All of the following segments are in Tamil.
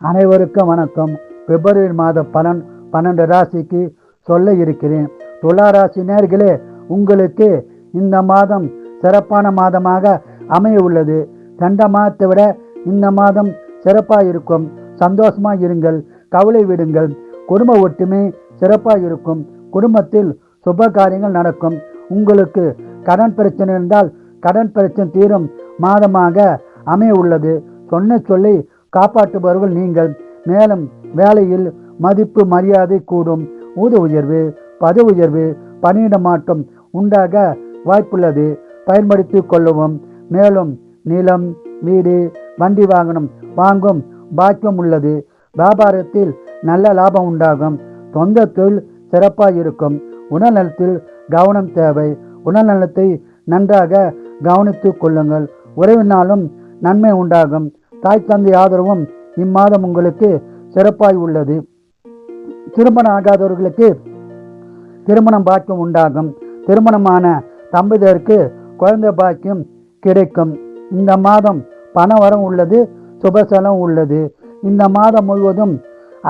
அனைவருக்கும் வணக்கம். பிப்ரவரி மாத பலன் 12 ராசிக்கு சொல்ல இருக்கிறேன். துலா ராசி நேயர்களே, உங்களுக்கு இந்த மாதம் சிறப்பான மாதமாக அமைய உள்ளது. சென்ற மாதத்தை விட இந்த மாதம் சிறப்பாக இருக்கும். சந்தோஷமாக இருங்கள், கவலை விடுங்கள். குடும்ப ஒற்றுமை சிறப்பாக இருக்கும். குடும்பத்தில் சுப காரியங்கள் நடக்கும். உங்களுக்கு கடன் பிரச்சனை இருந்தால் கடன் பிரச்சனை தீரும் மாதமாக அமைய உள்ளது. சொன்ன சொல்லி காப்பாற்றுபவர்கள் நீங்கள். மேலும் வேலையில் மதிப்பு மரியாதை கூடும். ஊத உயர்வு, பதவி உயர்வு, பணியிட மாற்றம் உண்டாக வாய்ப்புள்ளது. பயன்படுத்தி கொள்ளவும். மேலும் நிலம், வீடு, வண்டி வாகனம் வாங்கும் பாக்கியம் உள்ளது. வியாபாரத்தில் நல்ல லாபம் உண்டாகும். சொந்த தொழில் சிறப்பாக இருக்கும். உடல்நலத்தில் கவனம் தேவை. உடல்நலத்தை நன்றாக கவனித்துக் கொள்ளுங்கள். உறவினாலும் நன்மை உண்டாகும். தாய் தந்தை ஆதரவும் இம்மாதம் உங்களுக்கு சிறப்பாய் உள்ளது. திருமணம் ஆகாதவர்களுக்கு திருமணம் பாக்கியம் உண்டாகும். திருமணமான தம்பதியருக்கு குழந்தை பாக்கியம் கிடைக்கும். இந்த மாதம் பண வரம் உள்ளது, சுபசலம் உள்ளது. இந்த மாதம் முழுவதும்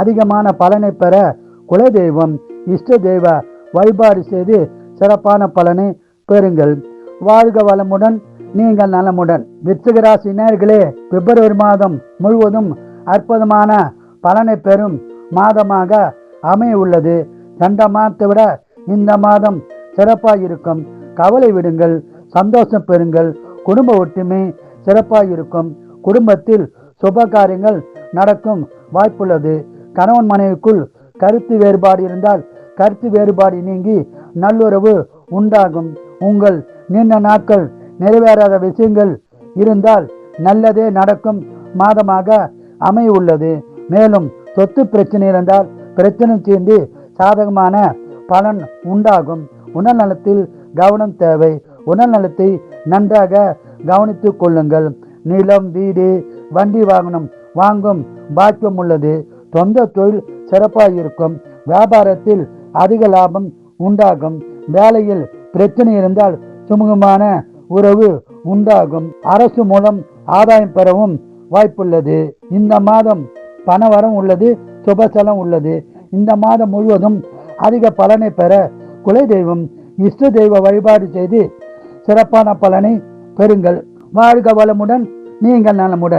அதிகமான பலனை பெற குலதெய்வம், இஷ்ட தெய்வ வழிபாடு செய்து சிறப்பான பலனை பெறுங்கள். வாழ்க வளமுடன், நீங்கள் நலமுடன். விருச்சிக ராசி நேயர்களே, பிப்ரவரி மாதம் முழுவதும் அற்புதமான பலனை பெறும் மாதமாக அமைய உள்ளது. சென்ற மாதத்தை விட இந்த மாதம் சிறப்பாக இருக்கும். கவலை விடுங்கள், சந்தோஷம் பெறுங்கள். குடும்ப ஒற்றுமை சிறப்பாக இருக்கும். குடும்பத்தில் சுப காரியங்கள் நடக்கும் வாய்ப்புள்ளது. கணவன் மனைவிக்குள் கருத்து வேறுபாடு இருந்தால் கருத்து வேறுபாடு நீங்கி நல்லுறவு உண்டாகும். உங்கள் நீண்ட நாட்கள் நிறைவேறாத விஷயங்கள் இருந்தால் நல்லதே நடக்கும் மாதமாக அமைய உள்ளது. மேலும் சொத்து பிரச்சனை இருந்தால் பிரச்சனை தீர்ந்து சாதகமான பலன் உண்டாகும். உடல்நலத்தில் கவனம் தேவை. உடல்நலத்தை நன்றாக கவனித்துக் கொள்ளுங்கள். நிலம், வீடு, வண்டி வாகனம் வாங்கும் பாக்கியம் உள்ளது. சொந்த தொழில் சிறப்பாக இருக்கும். வியாபாரத்தில் அதிக லாபம் உண்டாகும். வேலையில் பிரச்சனை இருந்தால் சுமூகமான உறவு உண்டாகும். அரசு மூலம் ஆதாயம் பெறவும் வாய்ப்புள்ளது. இந்த மாதம் பணவரம் உள்ளது, சுபசலம் உள்ளது. இந்த மாதம் முழுவதும் அதிக பலனை பெற குலதெய்வம், இஷ்ட தெய்வ வழிபாடு செய்து சிறப்பான பலனை பெறுங்கள். வாழ்க வளமுடன், நீங்கள் நலமுடன்.